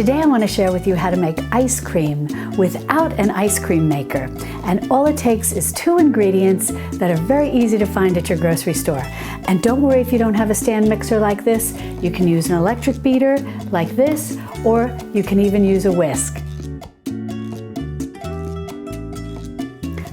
Today I want to share with you how to make ice cream without an ice cream maker. And all it takes is 2 ingredients that are very easy to find at your grocery store. And don't worry if you don't have a stand mixer like this. You can use an electric beater like this, or you can even use a whisk.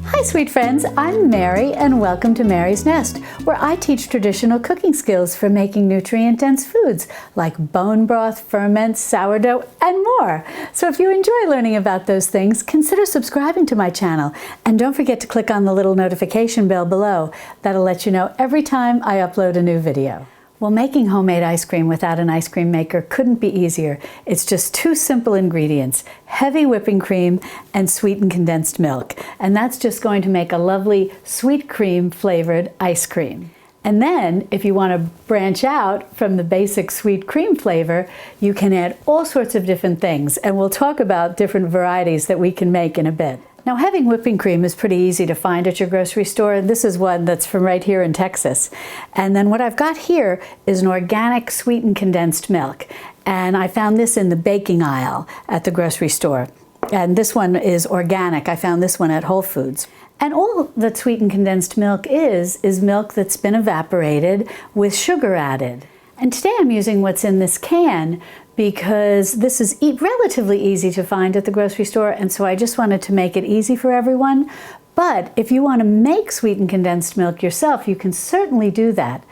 Hi sweet friends, I'm Mary and welcome to Mary's Nest, where I teach traditional cooking skills for making nutrient-dense foods like bone broth, ferments, sourdough, and more. So if you enjoy learning about those things, consider subscribing to my channel and don't forget to click on the little notification bell below. That'll let you know every time I upload a new video. Well, making homemade ice cream without an ice cream maker couldn't be easier. It's just 2 simple ingredients, heavy whipping cream and sweetened condensed milk. And that's just going to make a lovely sweet cream flavored ice cream. And then, if you want to branch out from the basic sweet cream flavor, you can add all sorts of different things. And we'll talk about different varieties that we can make in a bit. Now, having whipping cream is pretty easy to find at your grocery store. This is one that's from right here in Texas. And then what I've got here is an organic sweetened condensed milk. And I found this in the baking aisle at the grocery store. And this one is organic. I found this one at Whole Foods. And all that sweetened condensed milk is milk that's been evaporated with sugar added. And today I'm using what's in this can because this is relatively easy to find at the grocery store, and so I just wanted to make it easy for everyone. But if you want to make sweetened condensed milk yourself, you can certainly do that.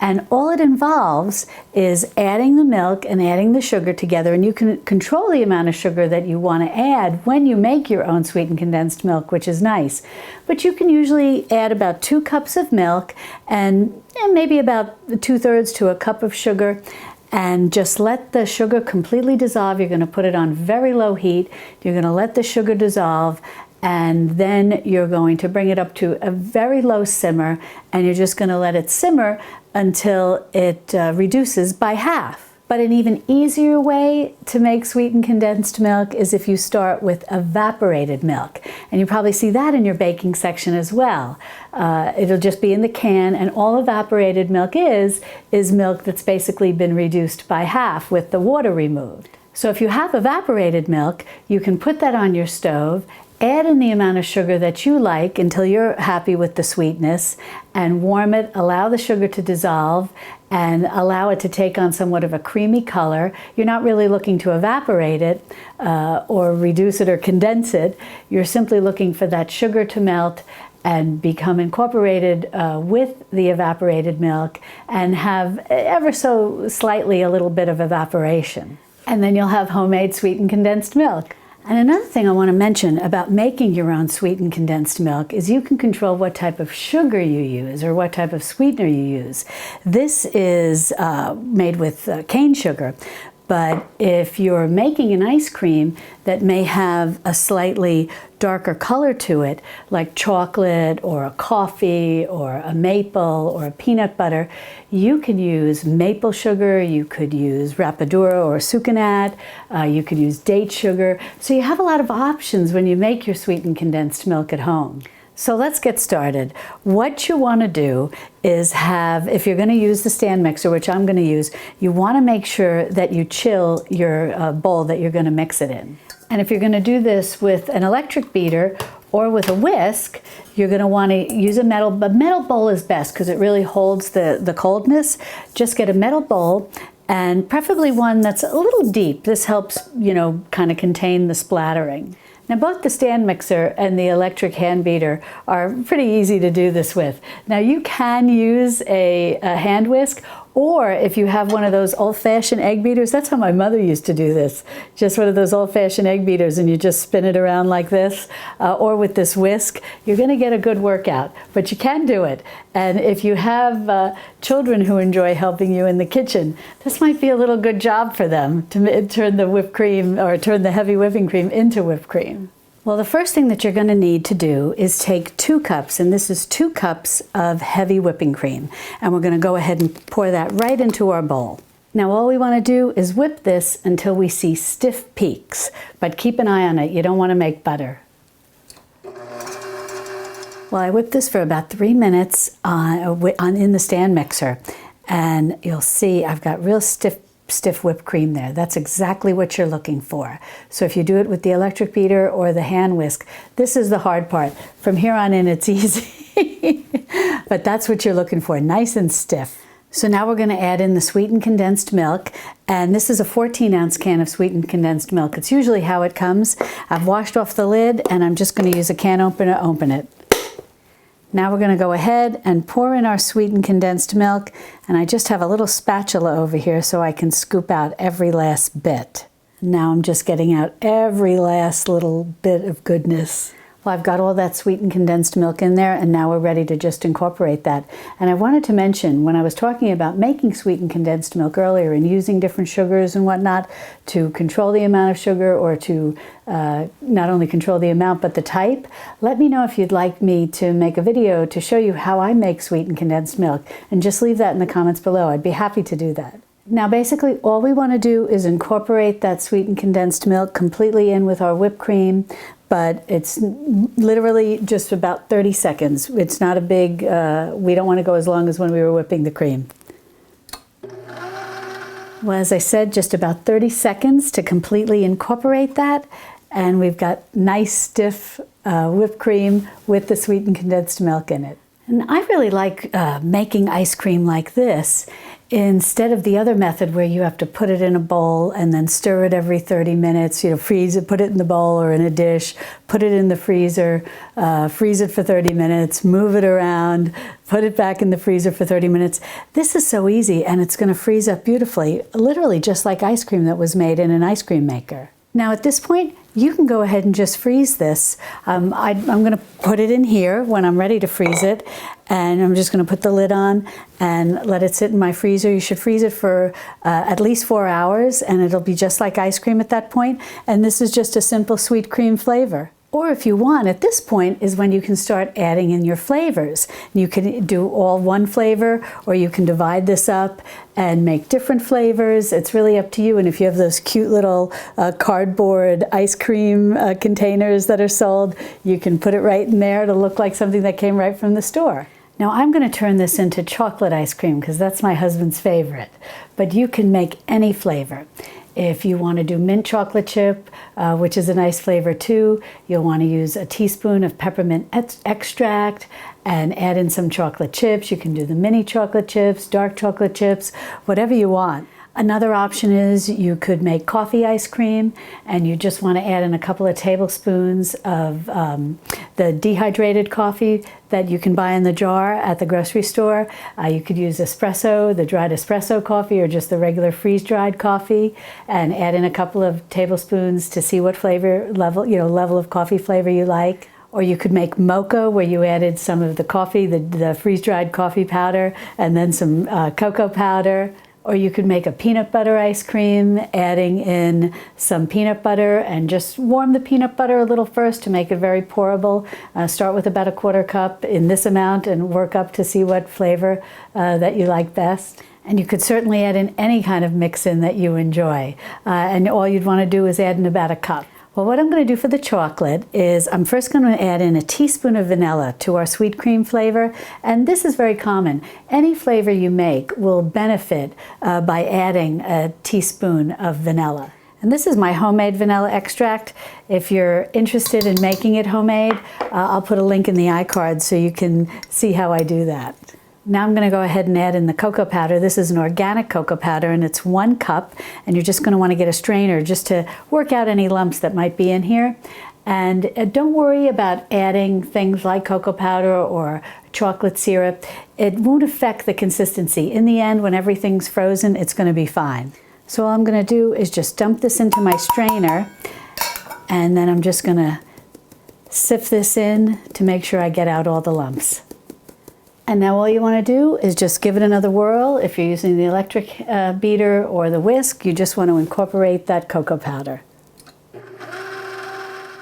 And all it involves is adding the milk and adding the sugar together, and you can control the amount of sugar that you want to add when you make your own sweetened condensed milk, which is nice. But you can usually add about 2 cups of milk and maybe about 2/3 to a cup of sugar, and just let the sugar completely dissolve. You're going to put it on very low heat. You're going to let the sugar dissolve, and then you're going to bring it up to a very low simmer, and you're just going to let it simmer until it reduces by half. But an even easier way to make sweetened condensed milk is if you start with evaporated milk. And you probably see that in your baking section as well. It'll just be in the can, and all evaporated milk is milk that's basically been reduced by half with the water removed. So if you have evaporated milk, you can put that on your stove, add in the amount of sugar that you like until you're happy with the sweetness, and warm it, allow the sugar to dissolve, and allow it to take on somewhat of a creamy color. You're not really looking to evaporate it or reduce it or condense it. You're simply looking for that sugar to melt and become incorporated with the evaporated milk and have ever so slightly a little bit of evaporation. And then you'll have homemade sweetened condensed milk. And another thing I want to mention about making your own sweetened condensed milk is you can control what type of sugar you use or what type of sweetener you use. This is made with cane sugar. But if you're making an ice cream that may have a slightly darker color to it, like chocolate or a coffee or a maple or a peanut butter, you could use maple sugar, you could use rapadura or sucanat, you could use date sugar. So you have a lot of options when you make your sweetened condensed milk at home. So let's get started. What you want to do is if you're going to use the stand mixer, which I'm going to use, you want to make sure that you chill your bowl that you're going to mix it in. And if you're going to do this with an electric beater or with a whisk, you're going to want to use a metal bowl is best because it really holds the coldness. Just get a metal bowl, and preferably one that's a little deep. This helps, kind of contain the splattering. Now, both the stand mixer and the electric hand beater are pretty easy to do this with. Now, you can use a hand whisk, or if you have one of those old-fashioned egg beaters, that's how my mother used to do this. Just one of those old-fashioned egg beaters, and you just spin it around like this, or with this whisk. You're going to get a good workout, but you can do it. And if you have children who enjoy helping you in the kitchen, this might be a little good job for them to turn the whipped cream or turn the heavy whipping cream into whipped cream. Well, the first thing that you're going to need to do is take 2 cups, and this is 2 cups of heavy whipping cream. And we're going to go ahead and pour that right into our bowl. Now, all we want to do is whip this until we see stiff peaks, but keep an eye on it. You don't want to make butter. Well, I whipped this for about 3 minutes in the stand mixer, and you'll see I've got real stiff stiff whipped cream there. That's exactly what you're looking for. So if you do it with the electric beater or the hand whisk, this is the hard part. From here on in, it's easy. But that's what you're looking for, nice and stiff. So now we're going to add in the sweetened condensed milk, and this is a 14-ounce can of sweetened condensed milk. It's usually how it comes. I've washed off the lid, and I'm just going to use a can opener to open it. Now we're going to go ahead and pour in our sweetened condensed milk, and I just have a little spatula over here so I can scoop out every last bit. Now I'm just getting out every last little bit of goodness. Well, I've got all that sweetened condensed milk in there, and now we're ready to just incorporate that. And I wanted to mention, when I was talking about making sweetened condensed milk earlier and using different sugars and whatnot to control the amount of sugar, or to not only control the amount but the type, let me know if you'd like me to make a video to show you how I make sweetened condensed milk, and just leave that in the comments below. I'd be happy to do that. Now basically all we want to do is incorporate that sweetened condensed milk completely in with our whipped cream, but it's literally just about 30 seconds. It's not a big, we don't want to go as long as when we were whipping the cream. Well, as I said, just about 30 seconds to completely incorporate that, and we've got nice stiff whipped cream with the sweetened condensed milk in it. And I really like making ice cream like this instead of the other method where you have to put it in a bowl and then stir it every 30 minutes, freeze it, put it in the bowl or in a dish, put it in the freezer, freeze it for 30 minutes, move it around, put it back in the freezer for 30 minutes. This is so easy, and it's going to freeze up beautifully, literally just like ice cream that was made in an ice cream maker. Now at this point, you can go ahead and just freeze this. I'm going to put it in here when I'm ready to freeze it, and I'm just going to put the lid on and let it sit in my freezer. You should freeze it for at least 4 hours, and it'll be just like ice cream at that point. And this is just a simple sweet cream flavor. Or if you want, at this point is when you can start adding in your flavors. You can do all one flavor, or you can divide this up and make different flavors. It's really up to you. And if you have those cute little cardboard ice cream containers that are sold, you can put it right in there. It'll look like something that came right from the store. Now I'm going to turn this into chocolate ice cream because that's my husband's favorite. But you can make any flavor. If you want to do mint chocolate chip, which is a nice flavor too, you'll want to use a teaspoon of peppermint extract and add in some chocolate chips. You can do the mini chocolate chips, dark chocolate chips, whatever you want. Another option is you could make coffee ice cream, and you just want to add in a couple of tablespoons of the dehydrated coffee that you can buy in the jar at the grocery store. You could use espresso, the dried espresso coffee, or just the regular freeze-dried coffee, and add in a couple of tablespoons to see what flavor level, level of coffee flavor you like. Or you could make mocha, where you added some of the coffee, the freeze-dried coffee powder, and then some cocoa powder. Or you could make a peanut butter ice cream, adding in some peanut butter, and just warm the peanut butter a little first to make it very pourable. Start with about a 1/4 cup in this amount and work up to see what flavor that you like best. And you could certainly add in any kind of mix-in that you enjoy. And all you'd want to do is add in about a cup. Well, what I'm going to do for the chocolate is I'm first going to add in a teaspoon of vanilla to our sweet cream flavor. And this is very common. Any flavor you make will benefit by adding a teaspoon of vanilla. And this is my homemade vanilla extract. If you're interested in making it homemade, I'll put a link in the iCard so you can see how I do that. Now I'm going to go ahead and add in the cocoa powder. This is an organic cocoa powder, and it's 1 cup, and you're just going to want to get a strainer just to work out any lumps that might be in here. And don't worry about adding things like cocoa powder or chocolate syrup. It won't affect the consistency. In the end, when everything's frozen, it's going to be fine. So all I'm going to do is just dump this into my strainer, and then I'm just going to sift this in to make sure I get out all the lumps. And now all you want to do is just give it another whirl. If you're using the electric beater or the whisk, you just want to incorporate that cocoa powder.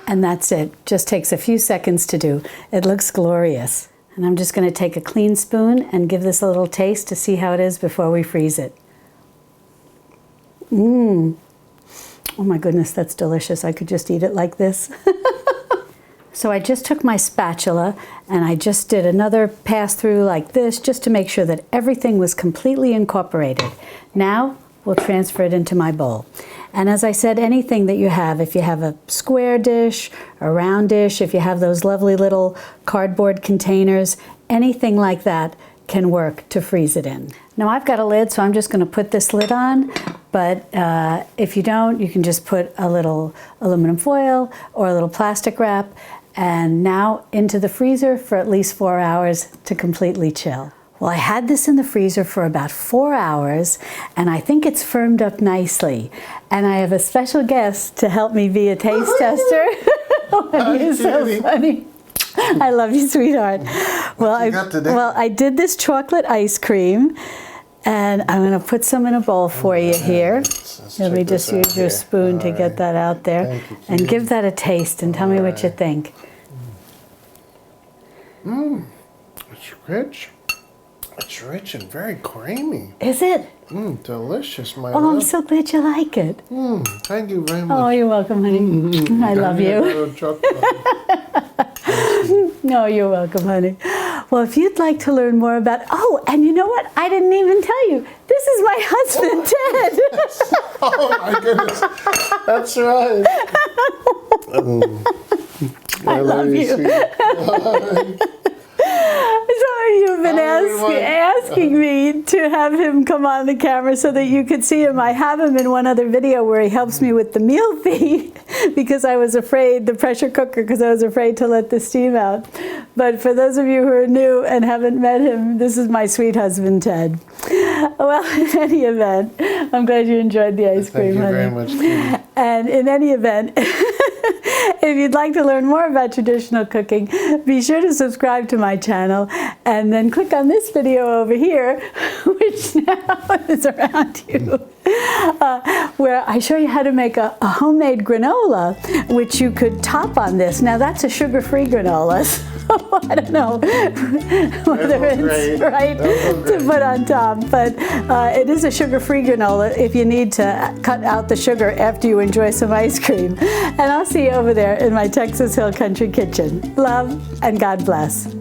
And that's it. Just takes a few seconds to do. It looks glorious. And I'm just going to take a clean spoon and give this a little taste to see how it is before we freeze it. Oh my goodness, that's delicious. I could just eat it like this. So I just took my spatula and I just did another pass through like this just to make sure that everything was completely incorporated. Now will transfer it into my bowl. And as I said, anything that you have, if you have a square dish, a round dish, if you have those lovely little cardboard containers, anything like that can work to freeze it in. Now I've got a lid, so I'm just going to put this lid on, but if you don't, you can just put a little aluminum foil or a little plastic wrap, and now into the freezer for at least 4 hours to completely chill. Well, I had this in the freezer for about 4 hours, and I think it's firmed up nicely. And I have a special guest to help me be a taste tester. Oh, you're so funny. I love you, sweetheart. Well, I did this chocolate ice cream, and I'm going to put some in a bowl for you here. Let me just use your spoon to get that out there. And give that a taste and tell me what you think. It's rich. It's rich and very creamy. Is it? Delicious, my Oh, love. I'm so glad you like it. Thank you very much. Oh, you're welcome, honey. I love you. No, you're welcome, honey. Well, if you'd like to learn more about... Oh, and you know what? I didn't even tell you. This is my husband, Ted. Oh, my goodness. That's right. I love you. Sweetie. So you've been asking me to have him come on the camera so that you could see him. I have him in one other video where he helps me with the meal feed because I was afraid, the pressure cooker, because I was afraid to let the steam out. But for those of you who are new and haven't met him, this is my sweet husband, Ted. Well, in any event, I'm glad you enjoyed the ice cream, honey. Thank you very much, Kitty. And in any event, if you'd like to learn more about traditional cooking, be sure to subscribe to my channel and then click on this video over here, which now is around you, where I show you how to make a homemade granola, which you could top on this. Now that's a sugar-free granola, so I don't know whether it's right to put on top, but it is a sugar-free granola if you need to cut out the sugar after you enjoy some ice cream. And I'll see you over there in my Texas Hill Country Kitchen. Love and God bless.